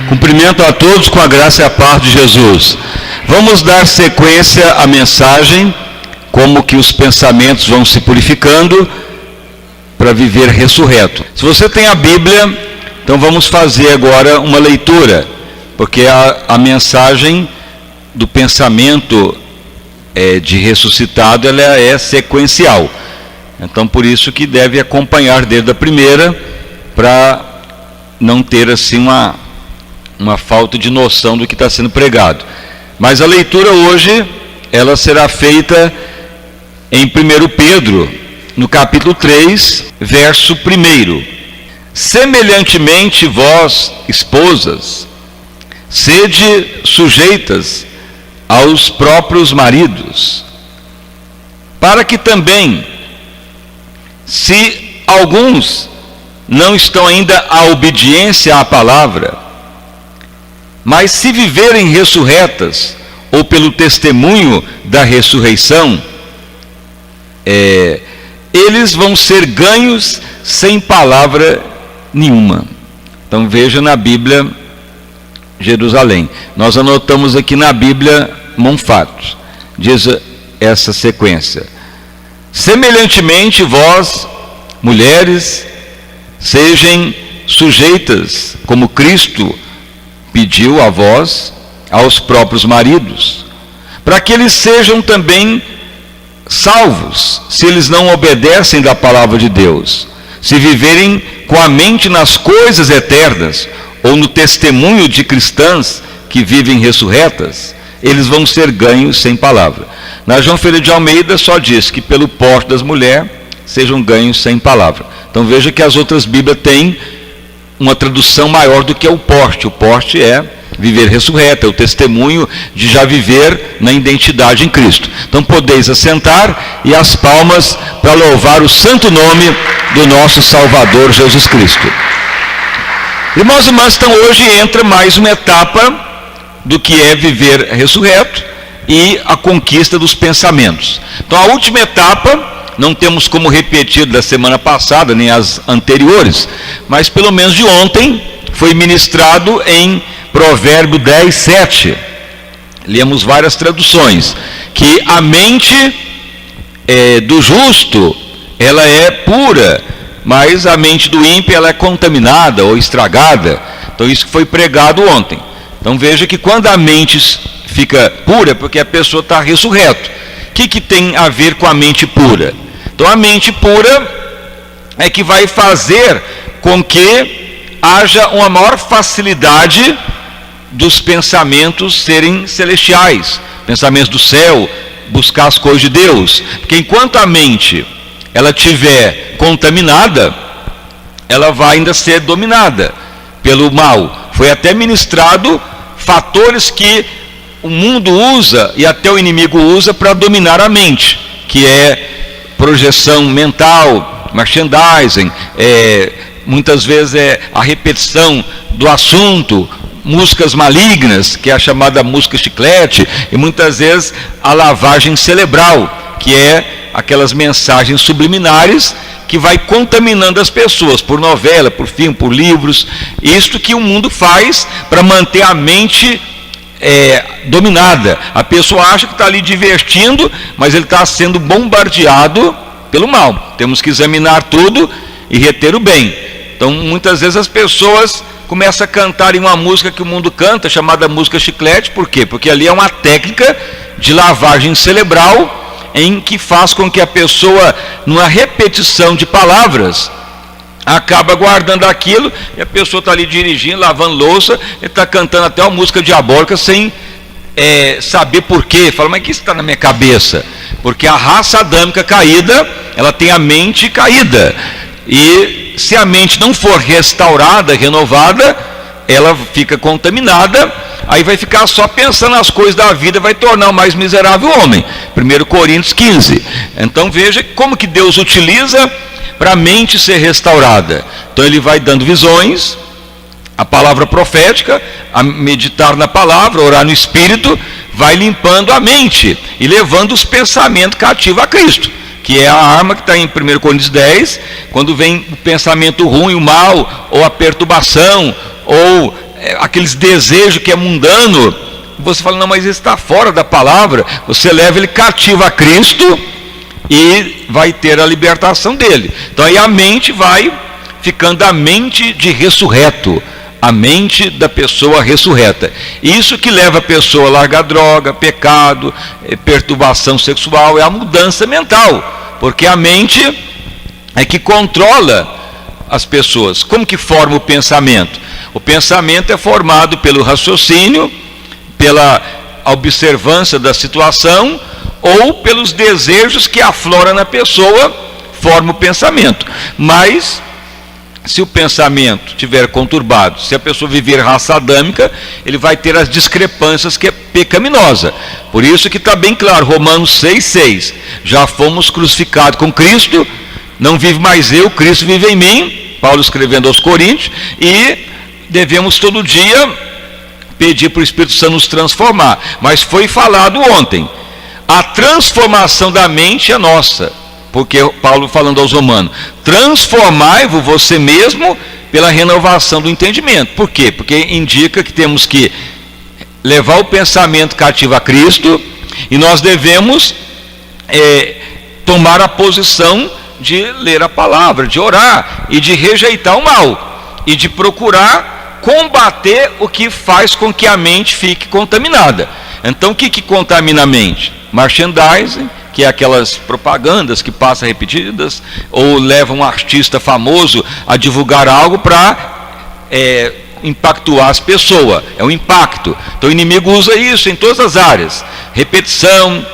Cumprimento a todos com a graça e a paz de Jesus. Vamos dar sequência à mensagem, como que os pensamentos vão se purificando para viver ressurreto. Se você tem a Bíblia, então vamos fazer agora uma leitura, porque a mensagem do pensamento de ressuscitado, ela é sequencial. Então por isso que deve acompanhar desde a primeira, para não ter assim uma falta de noção do que está sendo pregado. Mas a leitura hoje, ela será feita em 1 Pedro, no capítulo 3, verso 1. Semelhantemente vós, esposas, sede sujeitas aos próprios maridos, para que também, se alguns não estão ainda à obediência à palavra, mas se viverem ressurretas, ou pelo testemunho da ressurreição, eles vão ser ganhos sem palavra nenhuma. Então veja na Bíblia Jerusalém. Nós anotamos aqui na Bíblia Monfato. Diz essa sequência: semelhantemente vós, mulheres, sejam sujeitas, como Cristo pediu a vós, aos próprios maridos, para que eles sejam também salvos, se eles não obedecem da palavra de Deus, se viverem com a mente nas coisas eternas, ou no testemunho de cristãs que vivem ressurretas, eles vão ser ganhos sem palavra. Na João Ferreira de Almeida só diz que pelo porte das mulheres sejam ganhos sem palavra. Então veja que as outras Bíblias têm uma tradução maior do que o porte. O porte é viver ressurreto, é o testemunho de já viver na identidade em Cristo. Então podeis assentar e as palmas para louvar o santo nome do nosso Salvador Jesus Cristo. Irmãos e irmãs, então hoje entra mais uma etapa do que é viver ressurreto e a conquista dos pensamentos. Então a última etapa, não temos como repetir da semana passada, nem as anteriores, mas pelo menos de ontem, foi ministrado em Provérbio 10, 7. Lemos várias traduções, que a mente do justo, ela é pura, mas a mente do ímpio, ela é contaminada ou estragada. Então isso foi pregado ontem. Então veja que quando a mente fica pura, é porque a pessoa está ressurreto. O que tem a ver com a mente pura? Então a mente pura é que vai fazer com que haja uma maior facilidade dos pensamentos serem celestiais, pensamentos do céu, buscar as coisas de Deus. Porque enquanto a mente ela estiver contaminada, ela vai ainda ser dominada pelo mal. Foi até ministrado fatores que o mundo usa e até o inimigo usa para dominar a mente, que é projeção mental, merchandising, muitas vezes a repetição do assunto, músicas malignas, que é a chamada música chiclete, e muitas vezes a lavagem cerebral, que é aquelas mensagens subliminares que vai contaminando as pessoas, por novela, por filme, por livros. Isto que o mundo faz para manter a mente dominada. A pessoa acha que está ali divertindo, mas ele está sendo bombardeado pelo mal. Temos que examinar tudo e reter o bem. Então muitas vezes as pessoas começam a cantar em uma música que o mundo canta, chamada música chiclete. Por quê? Porque ali é uma técnica de lavagem cerebral, em que faz com que a pessoa, numa repetição de palavras, acaba guardando aquilo, e a pessoa está ali dirigindo, lavando louça, e está cantando até uma música diabólica sem saber por quê. Fala, mas que isso está na minha cabeça? Porque a raça adâmica caída, ela tem a mente caída, e se a mente não for restaurada, renovada, ela fica contaminada, aí vai ficar só pensando nas coisas da vida, vai tornar o mais miserável homem. 1 Coríntios 15. Então veja como que Deus utiliza para a mente ser restaurada. Então ele vai dando visões, a palavra profética, a meditar na palavra, orar no Espírito, vai limpando a mente e levando os pensamentos cativos a Cristo, que é a arma que está em 1 Coríntios 10, quando vem o pensamento ruim, o mal, ou a perturbação, ou aqueles desejos que é mundano, você fala, não, mas isso está fora da palavra. Você leva ele cativo a Cristo e vai ter a libertação dele. Então aí a mente vai ficando a mente de ressurreto, a mente da pessoa ressurreta. Isso que leva a pessoa a largar droga, pecado, perturbação sexual, é a mudança mental, porque a mente é que controla as pessoas. Como que forma o pensamento? O pensamento é formado pelo raciocínio, pela observância da situação ou pelos desejos que afloram na pessoa, forma o pensamento. Mas se o pensamento estiver conturbado, se a pessoa viver raça adâmica, ele vai ter as discrepâncias que é pecaminosa. Por isso que está bem claro, Romanos 6,6, já fomos crucificados com Cristo, não vive mais eu, Cristo vive em mim, Paulo escrevendo aos Coríntios, e devemos todo dia pedir para o Espírito Santo nos transformar. Mas foi falado ontem, a transformação da mente é nossa, porque Paulo falando aos Romanos, transformai-vos você mesmo pela renovação do entendimento. Por quê? Porque indica que temos que levar o pensamento cativo a Cristo, e nós devemos tomar a posição de ler a palavra, de orar e de rejeitar o mal e de procurar combater o que faz com que a mente fique contaminada. Então o que contamina a mente? Merchandising, que é aquelas propagandas que passam repetidas, ou levam um artista famoso a divulgar algo para impactuar as pessoas. É um impacto. Então o inimigo usa isso em todas as áreas. Repetição,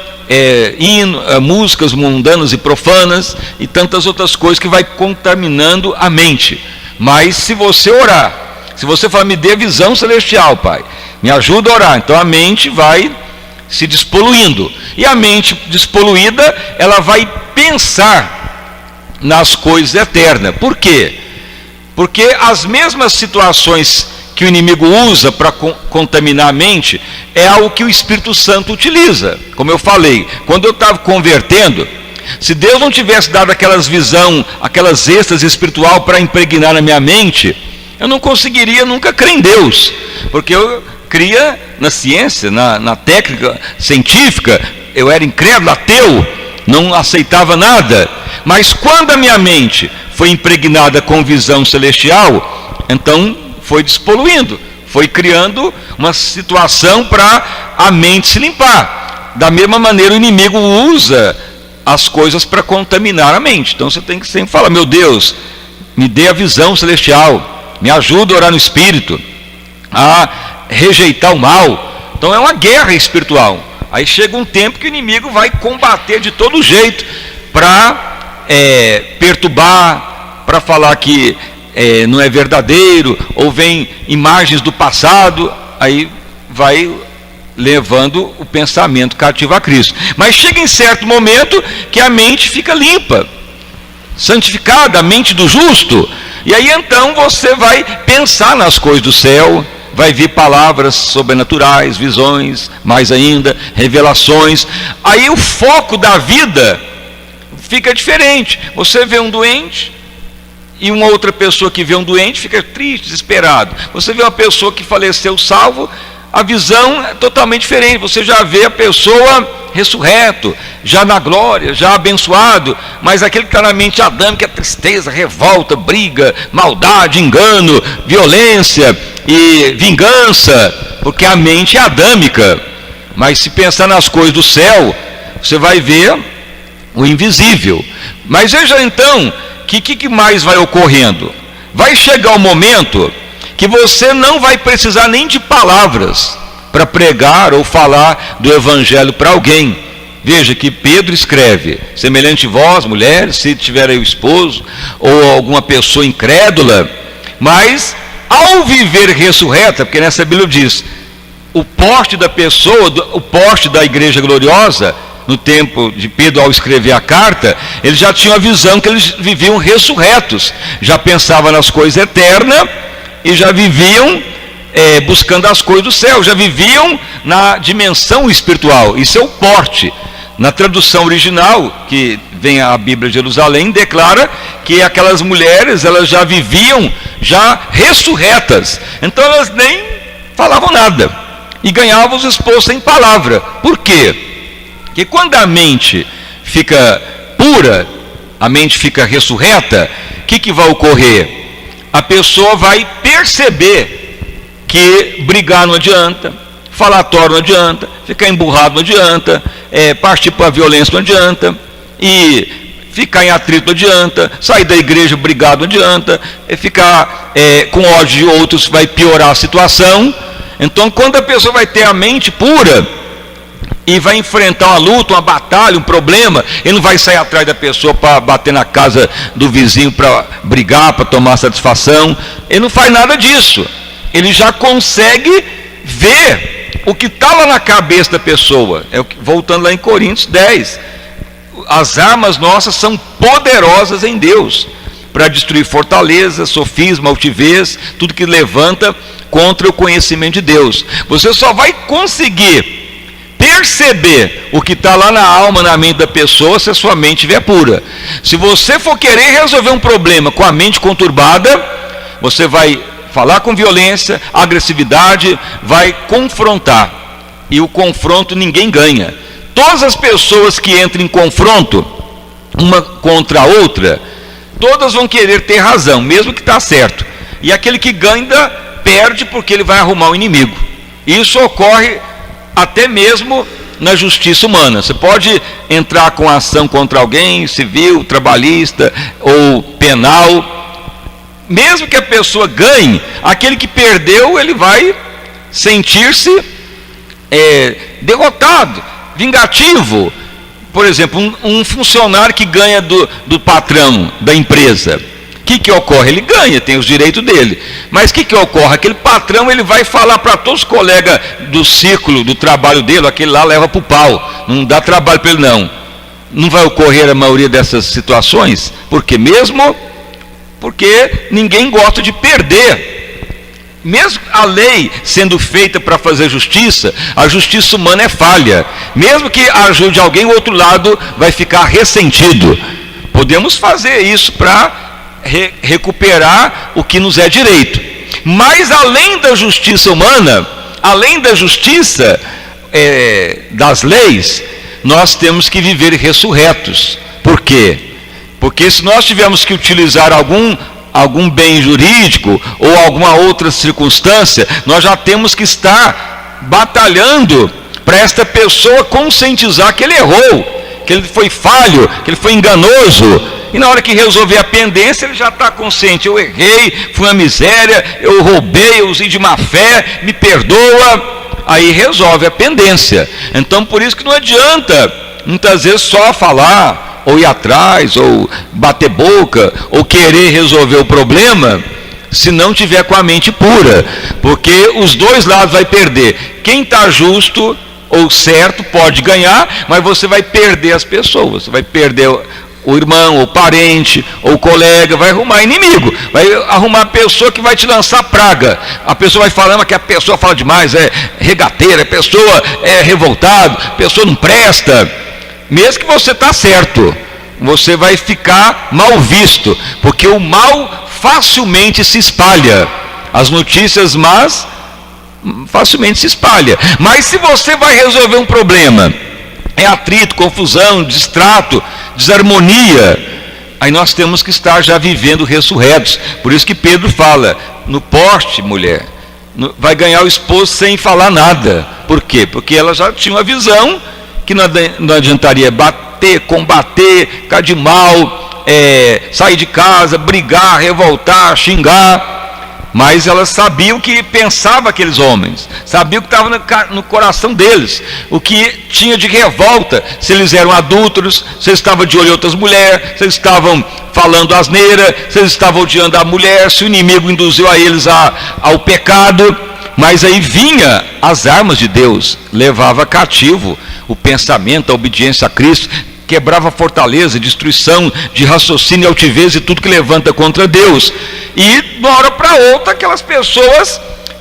músicas mundanas e profanas e tantas outras coisas que vai contaminando a mente. Mas se você orar, se você falar, me dê visão celestial, Pai, me ajuda a orar, então a mente vai se despoluindo. E a mente despoluída, ela vai pensar nas coisas eternas. Por quê? Porque as mesmas situações que o inimigo usa para contaminar a mente é algo que o Espírito Santo utiliza. Como eu falei, quando eu estava convertendo, se Deus não tivesse dado aquelas visão, aquelas êxtase espiritual para impregnar na minha mente, eu não conseguiria nunca crer em Deus, porque eu cria na ciência, na técnica científica, eu era incrédulo, ateu, não aceitava nada. Mas quando a minha mente foi impregnada com visão celestial, então foi despoluindo, foi criando uma situação para a mente se limpar. Da mesma maneira o inimigo usa as coisas para contaminar a mente. Então você tem que sempre falar, meu Deus, me dê a visão celestial, me ajuda a orar no Espírito, a rejeitar o mal. Então é uma guerra espiritual. Aí chega um tempo que o inimigo vai combater de todo jeito para perturbar, para falar que não é verdadeiro, ou vem imagens do passado, aí vai levando o pensamento cativo a Cristo. Mas chega em certo momento que a mente fica limpa, santificada, a mente do justo, e aí então você vai pensar nas coisas do céu, vai vir palavras sobrenaturais, visões, mais ainda, revelações. Aí o foco da vida fica diferente. Você vê um doente, e uma outra pessoa que vê um doente fica triste, desesperado. Você vê uma pessoa que faleceu salvo, a visão é totalmente diferente. Você já vê a pessoa ressurreto, já na glória, já abençoado. Mas aquele que está na mente adâmica é tristeza, revolta, briga, maldade, engano, violência e vingança, porque a mente é adâmica. Mas se pensar nas coisas do céu, você vai ver o invisível. Mas veja então, que mais vai ocorrendo? Vai chegar um momento que você não vai precisar nem de palavras para pregar ou falar do evangelho para alguém. Veja que Pedro escreve, semelhante vós, mulheres, se tiver aí o esposo, ou alguma pessoa incrédula, mas ao viver ressurreta, porque nessa Bíblia diz, o porte da pessoa, o porte da igreja gloriosa, no tempo de Pedro ao escrever a carta, eles já tinham a visão que eles viviam ressurretos, já pensavam nas coisas eternas, e já viviam buscando as coisas do céu, já viviam na dimensão espiritual. Isso é o porte. Na tradução original, que vem a Bíblia de Jerusalém, declara que aquelas mulheres, elas já viviam já ressurretas. Então elas nem falavam nada e ganhavam os esposos sem palavra. Por quê? Porque quando a mente fica pura, a mente fica ressurreta, o que vai ocorrer? A pessoa vai perceber que brigar não adianta, falatório não adianta, ficar emburrado não adianta, partir para a violência não adianta, e ficar em atrito não adianta, sair da igreja brigado não adianta, ficar com ódio de outros vai piorar a situação. Então, quando a pessoa vai ter a mente pura e vai enfrentar uma luta, uma batalha, um problema, ele não vai sair atrás da pessoa para bater na casa do vizinho para brigar, para tomar satisfação. Ele não faz nada disso. Ele já consegue ver o que está lá na cabeça da pessoa. Voltando lá em Coríntios 10, as armas nossas são poderosas em Deus para destruir fortaleza, sofisma, altivez, tudo que levanta contra o conhecimento de Deus. Você só vai conseguir perceber o que está lá na alma, na mente da pessoa, se a sua mente estiver pura. Se você for querer resolver um problema com a mente conturbada, você vai falar com violência, agressividade, vai confrontar. E o confronto ninguém ganha. Todas as pessoas que entram em confronto, uma contra a outra, todas vão querer ter razão, mesmo que está certo. E aquele que ganha perde porque ele vai arrumar o inimigo. Isso ocorre até mesmo na justiça humana. Você pode entrar com ação contra alguém, civil, trabalhista ou penal. Mesmo que a pessoa ganhe, aquele que perdeu, ele vai sentir-se derrotado, vingativo. Por exemplo, um funcionário que ganha do patrão da empresa, o que ocorre? Ele ganha, tem os direitos dele. Mas o que ocorre? Aquele patrão, ele vai falar para todos os colegas do círculo, do trabalho dele, aquele lá leva para o pau, não dá trabalho para ele não. Não vai ocorrer a maioria dessas situações? Porque ninguém gosta de perder. Mesmo a lei sendo feita para fazer justiça, a justiça humana é falha. Mesmo que ajude alguém, o outro lado vai ficar ressentido. Podemos fazer isso para recuperar o que nos é direito. Mas além da justiça humana, além da justiça das leis, nós temos que viver ressurretos. Por quê? Porque se nós tivermos que utilizar algum bem jurídico ou alguma outra circunstância, nós já temos que estar batalhando para esta pessoa conscientizar que ele errou, que ele foi falho, que ele foi enganoso. E na hora que resolver a pendência, ele já está consciente: eu errei, fui uma miséria, eu roubei, eu usei de má fé, me perdoa. Aí resolve a pendência. Então por isso que não adianta muitas vezes só falar, ou ir atrás, ou bater boca, ou querer resolver o problema, se não tiver com a mente pura, porque os dois lados vai perder. Quem está justo ou certo pode ganhar, mas você vai perder as pessoas, você vai perder o irmão, ou parente, ou colega, vai arrumar inimigo, vai arrumar a pessoa que vai te lançar praga. A pessoa vai falando que a pessoa fala demais, é regateira, a pessoa é revoltada, a pessoa não presta. Mesmo que você está certo, você vai ficar mal visto, porque o mal facilmente se espalha. As notícias más facilmente se espalham. Mas se você vai resolver um problema, é atrito, confusão, distrato, desarmonia, aí nós temos que estar já vivendo ressurretos. Por isso que Pedro fala: no poste, mulher, vai ganhar o esposo sem falar nada. Por quê? Porque ela já tinha uma visão que não adiantaria bater, combater, ficar de mal, sair de casa, brigar, revoltar, xingar. Mas elas sabiam o que pensavam aqueles homens, sabiam o que estava no coração deles, o que tinha de revolta, se eles eram adúlteros, se eles estavam de olho em outras mulheres, se eles estavam falando asneira, se eles estavam odiando a mulher, se o inimigo induziu a eles ao pecado. Mas aí vinha as armas de Deus, levava cativo o pensamento, a obediência a Cristo, quebrava a fortaleza, destruição de raciocínio, altivez e tudo que levanta contra Deus. E de uma hora para outra aquelas pessoas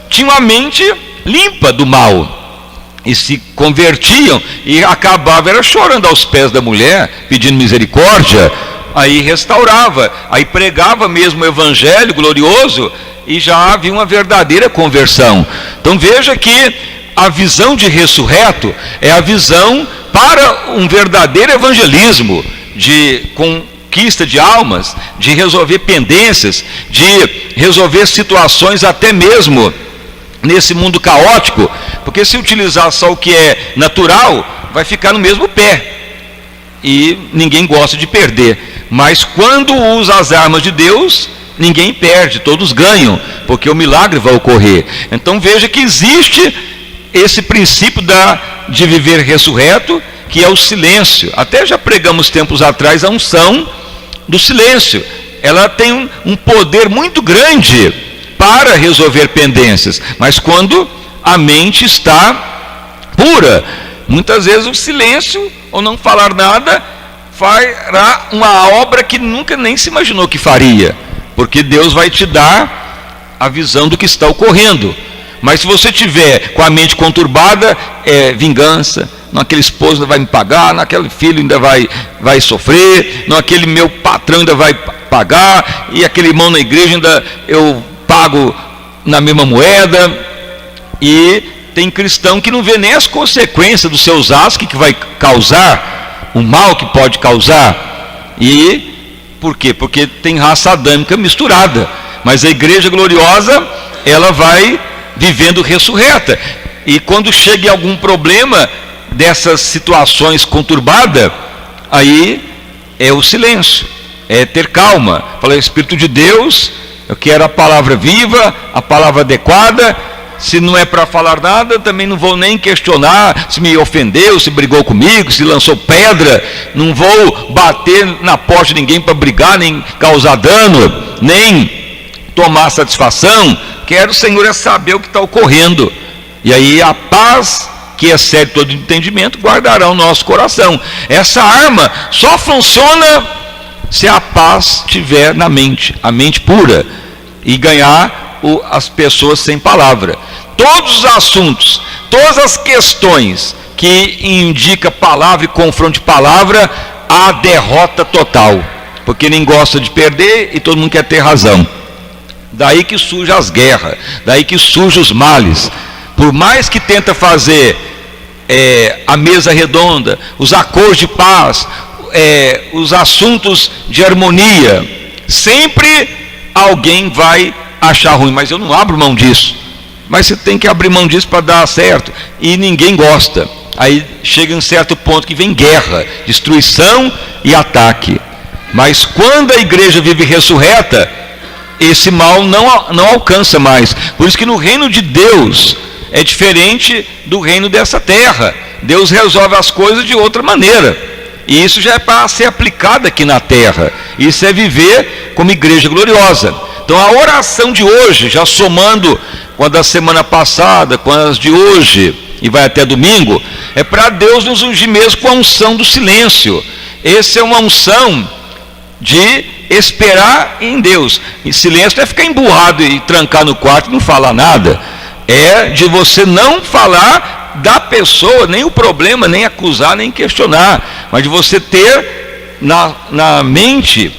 tinham a mente limpa do mal. e se convertiam e acabavam era chorando aos pés da mulher, pedindo misericórdia. Aí restaurava, aí pregava mesmo o evangelho glorioso e já havia uma verdadeira conversão. Então veja que a visão de ressurreto é a visão para um verdadeiro evangelismo, de conquista de almas, de resolver pendências, de resolver situações até mesmo nesse mundo caótico, porque se utilizar só o que é natural, vai ficar no mesmo pé, e ninguém gosta de perder. Mas quando usa as armas de Deus, ninguém perde, todos ganham, porque o milagre vai ocorrer. Então veja que existe esse princípio de viver ressurreto, que é o silêncio. Até já pregamos tempos atrás a unção do silêncio. Ela tem um poder muito grande para resolver pendências, mas quando a mente está pura, muitas vezes o silêncio, ou não falar nada, fará uma obra que nunca nem se imaginou que faria, porque Deus vai te dar a visão do que está ocorrendo. Mas se você tiver com a mente conturbada, é vingança, não, aquele esposo ainda vai me pagar, não, aquele filho ainda vai sofrer, não, aquele meu patrão ainda vai pagar, e aquele irmão na igreja ainda eu pago na mesma moeda. E tem cristão que não vê nem as consequências dos seus atos, que vai causar, o mal que pode causar. E por quê? Porque tem raça adâmica misturada. Mas a igreja gloriosa, ela vai vivendo ressurreta, e quando chega em algum problema dessas situações conturbadas, aí é o silêncio, é ter calma, falar: Espírito de Deus, eu quero a palavra viva, a palavra adequada. Se não é para falar nada, também não vou nem questionar se me ofendeu, se brigou comigo, se lançou pedra. Não vou bater na porta de ninguém para brigar, nem causar dano, nem tomar satisfação. Quero, Senhor, é saber o que está ocorrendo. E aí a paz, que excede todo entendimento, guardará o nosso coração. Essa arma só funciona se a paz estiver na mente, a mente pura, e ganhar as pessoas sem palavra. Todos os assuntos, todas as questões que indica palavra e confronto de palavra, há derrota total, porque ninguém gosta de perder e todo mundo quer ter razão. Daí que surgem as guerras, daí que surgem os males. Por mais que tenta fazer a mesa redonda, os acordos de paz, os assuntos de harmonia, sempre alguém vai achar ruim. Mas eu não abro mão disso. Mas você tem que abrir mão disso para dar certo, e ninguém gosta. Aí chega um certo ponto que vem guerra, destruição e ataque. Mas quando a igreja vive ressurreta, esse mal não alcança mais. Por isso que no reino de Deus é diferente do reino dessa terra. Deus resolve as coisas de outra maneira, e isso já é para ser aplicado aqui na terra. Isso é viver como igreja gloriosa. Então a oração de hoje, já somando com a da semana passada, com as de hoje, e vai até domingo, é para Deus nos ungir mesmo com a unção do silêncio. Essa é uma unção de esperar em Deus. E silêncio não é ficar emburrado e trancar no quarto e não falar nada. É de você não falar da pessoa, nem o problema, nem acusar, nem questionar, mas de você ter na mente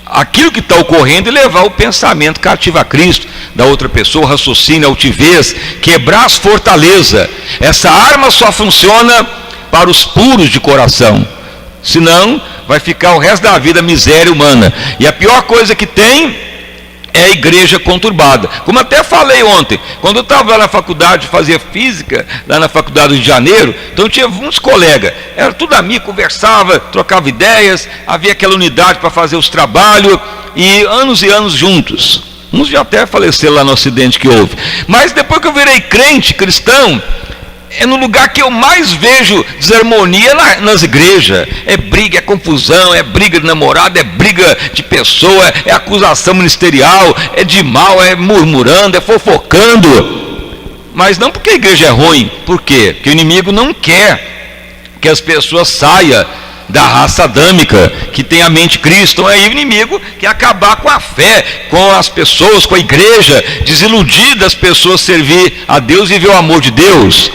aquilo que está ocorrendo e levar o pensamento cativo a Cristo, da outra pessoa, raciocínio, altivez, quebrar as fortalezas. Essa arma só funciona para os puros de coração, senão vai ficar o resto da vida miséria humana. E a pior coisa que tem é a igreja conturbada. Como até falei ontem, quando eu estava lá na faculdade, fazia física, lá na faculdade do Rio de Janeiro, então eu tinha muitos colegas, era tudo amigo, conversava, trocava ideias, havia aquela unidade para fazer os trabalhos, e anos juntos. Uns já até faleceram lá no acidente que houve. Mas depois que eu virei crente, cristão, é no lugar que eu mais vejo desarmonia nas igrejas. É briga, é confusão, é briga de namorado, é briga de pessoa, é acusação ministerial, é de mal, é murmurando, é fofocando. Mas não porque a igreja é ruim. Por quê? Porque o inimigo não quer que as pessoas saiam da raça adâmica, que tem a mente Cristo. Então aí o inimigo quer acabar com a fé, com as pessoas, com a igreja, desiludir das pessoas servir a Deus e ver o amor de Deus.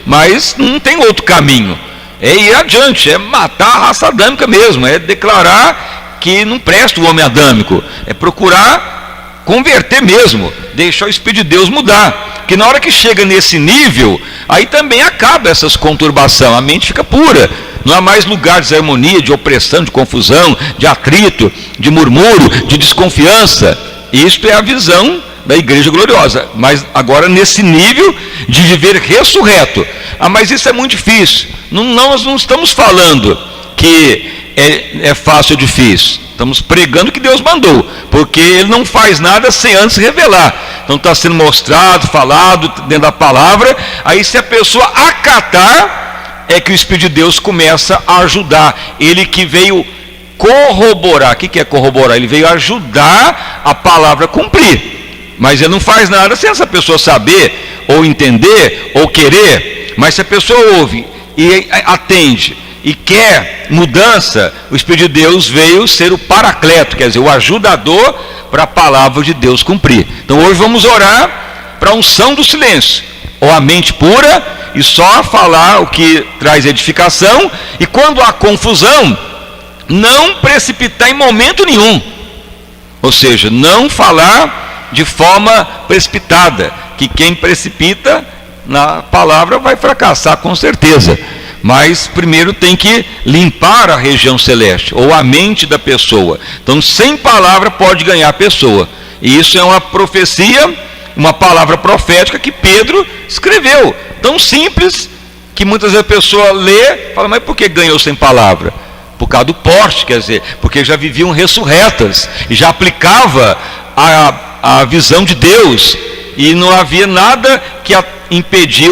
mas não tem outro caminho. É ir adiante, é matar a raça adâmica mesmo, é declarar que não presta o homem adâmico, é procurar converter mesmo, deixar o Espírito de Deus mudar. Porque na hora que chega nesse nível, aí também acaba essas conturbações, a mente fica pura. Não há mais lugar de desarmonia, de opressão, de confusão, de atrito, de murmúrio, de desconfiança. Isto é a visão da igreja gloriosa. Mas agora nesse nível de viver ressurreto. Mas isso é muito difícil. Nós não estamos falando que é fácil ou difícil. Estamos pregando o que Deus mandou, porque Ele não faz nada sem antes revelar. Então está sendo mostrado, falado dentro da palavra. Aí se a pessoa acatar, é que o Espírito de Deus começa a ajudar. Ele que veio corroborar. O que é corroborar? Ele veio ajudar a palavra a cumprir. Mas Ele não faz nada sem essa pessoa saber, ou entender, ou querer. Mas se a pessoa ouve e atende e quer mudança, o Espírito de Deus veio ser o paracleto, quer dizer, o ajudador para a palavra de Deus cumprir. Então hoje vamos orar para a unção do silêncio, ou a mente pura, e só falar o que traz edificação, e quando há confusão, não precipitar em momento nenhum, ou seja, não falar de forma precipitada, que quem precipita na palavra vai fracassar com certeza. Mas primeiro tem que limpar a região celeste, ou a mente da pessoa. Então sem palavra pode ganhar a pessoa. E isso é uma profecia, uma palavra profética que Pedro escreveu. Tão simples, que muitas vezes a pessoa lê, fala, mas por que ganhou sem palavra? Por causa do porte, quer dizer, porque já viviam ressurretas, e já aplicava a visão de Deus, e não havia nada que impedia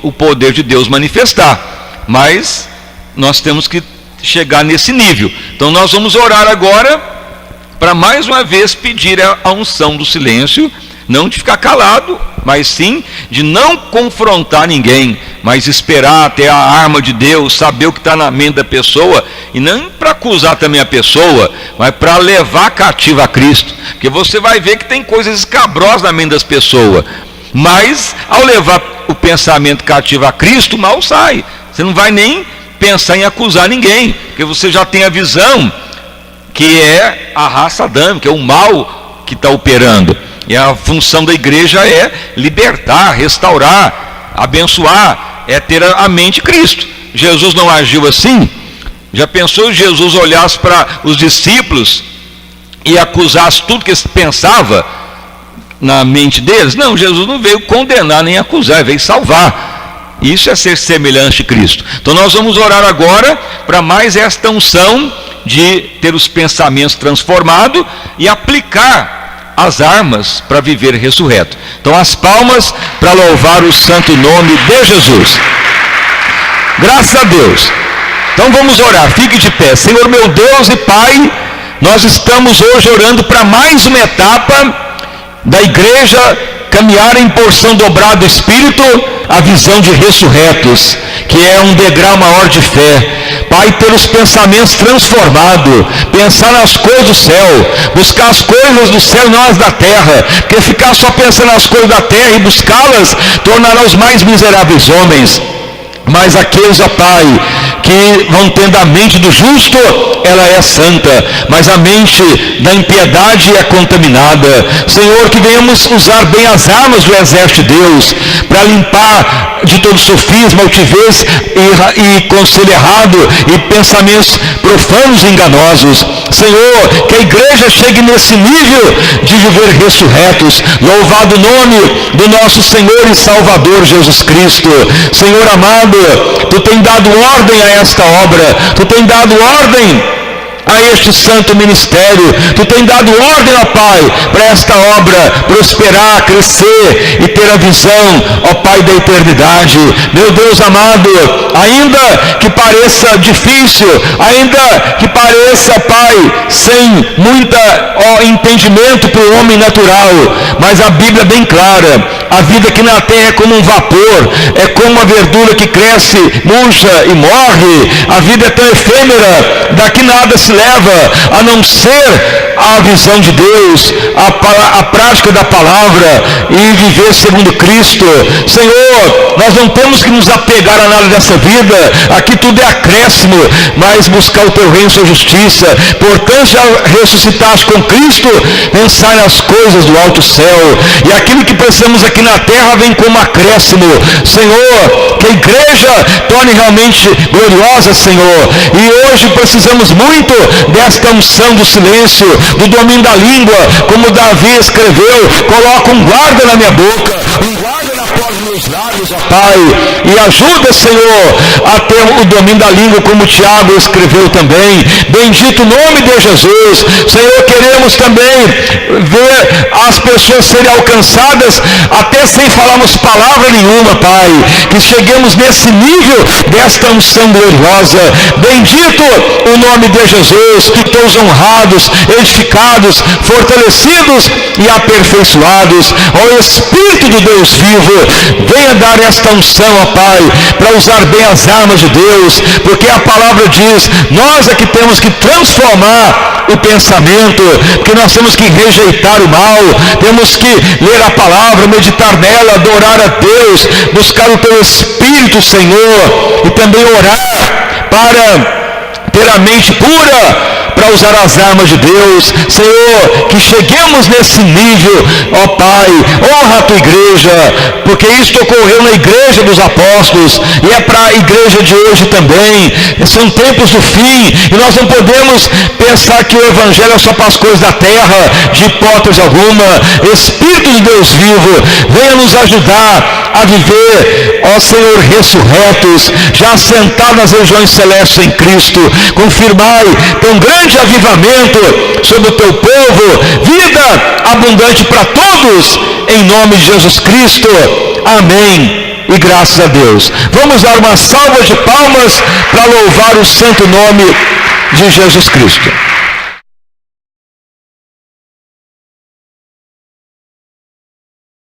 o poder de Deus manifestar. Mas nós temos que chegar nesse nível. Então nós vamos orar agora para mais uma vez pedir a unção do silêncio, não de ficar calado, mas sim de não confrontar ninguém, mas esperar até a arma de Deus, saber o que está na mente da pessoa, e não para acusar também a pessoa, mas para levar cativa a Cristo. Porque você vai ver que tem coisas escabrosas na mente das pessoas, mas ao levar o pensamento cativo a Cristo, o mal sai. Você não vai nem pensar em acusar ninguém, porque você já tem a visão que é a raça adâmica, é o mal que está operando. E a função da igreja é libertar, restaurar, abençoar, é ter a mente Cristo. Jesus não agiu assim? Já pensou se Jesus olhasse para os discípulos e acusasse tudo que pensava na mente deles? Não, Jesus não veio condenar nem acusar, veio salvar. Isso é ser semelhante a Cristo. Então nós vamos orar agora para mais esta unção de ter os pensamentos transformados e aplicar as armas para viver ressurreto. Então as palmas para louvar o santo nome de Jesus. Graças a Deus. Então vamos orar, fique de pé. Senhor meu Deus e Pai, nós estamos hoje orando para mais uma etapa da igreja caminhar em porção dobrada do Espírito, a visão de ressurretos, que é um degrau maior de fé. Pai, ter os pensamentos transformados, pensar nas coisas do céu, buscar as coisas do céu e não as da terra, porque ficar só pensando nas coisas da terra e buscá-las tornará os mais miseráveis homens. Mas aqueles, ó Pai, que vão tendo a mente do justo, ela é santa, mas a mente da impiedade é contaminada. Senhor, que venhamos usar bem as armas do exército de Deus, para limpar de todo sofisma, altivez e conselho errado, e pensamentos profanos e enganosos. Senhor, que a igreja chegue nesse nível de viver ressurretos. Louvado o nome do nosso Senhor e Salvador Jesus Cristo. Senhor amado, Tu tem dado ordem a esta obra, Tu tem dado ordem a este santo ministério, Tu tem dado ordem, ó Pai, para esta obra prosperar, crescer e ter a visão, ó Pai, da eternidade. Meu Deus amado, ainda que pareça difícil, ainda que pareça, Pai, sem muita entendimento para o homem natural, mas a Bíblia é bem clara, A vida aqui na terra é como um vapor, é como uma verdura que cresce, murcha e morre. A vida é tão efêmera, daqui nada se leva, a não ser a visão de Deus, a prática da palavra e viver segundo Cristo. Senhor, nós não temos que nos apegar a nada dessa vida, aqui tudo é acréscimo, mas buscar o teu reino e sua justiça. Portanto, já ressuscitaste com Cristo, pensar nas coisas do alto céu, e aquilo que precisamos aqui na terra vem como acréscimo. Senhor, que a igreja torne realmente gloriosa, Senhor, e hoje precisamos muito desta unção do silêncio, do domínio da língua, como Davi escreveu: coloca um guarda na minha boca, um guarda na porta dos meus lábios, ó Pai, e ajuda, Senhor, a ter o domínio da língua, como Tiago escreveu também. Bendito o nome de Jesus. Senhor, queremos também ver as pessoas serem alcançadas até sem falarmos palavra nenhuma, Pai, que cheguemos nesse nível desta unção gloriosa. Bendito o nome de Jesus, que todos honrados, edificados, fortalecidos e aperfeiçoados. Ó Espírito de Deus vivo, venha dar esta unção, ó Pai, para usar bem as armas de Deus, porque a palavra diz: nós é que temos que transformar o pensamento, porque nós temos que rejeitar o mal, temos que ler a palavra, meditar nela, adorar a Deus, buscar o teu Espírito, Senhor, e também orar para ter a mente pura, para usar as armas de Deus. Senhor, que cheguemos nesse nível, ó Pai. Honra a tua igreja, porque isso ocorreu na igreja dos apóstolos e é para a igreja de hoje também. São tempos do fim e nós não podemos pensar que o evangelho é só para as coisas da terra, de hipótese alguma. Espírito de Deus vivo, venha nos ajudar a viver, ó Senhor, ressurretos, já sentados nas regiões celestes em Cristo. Confirmai tão grande avivamento sobre o teu povo, vida abundante para todos, em nome de Jesus Cristo. Amém e graças a Deus. Vamos dar uma salva de palmas para louvar o santo nome de Jesus Cristo.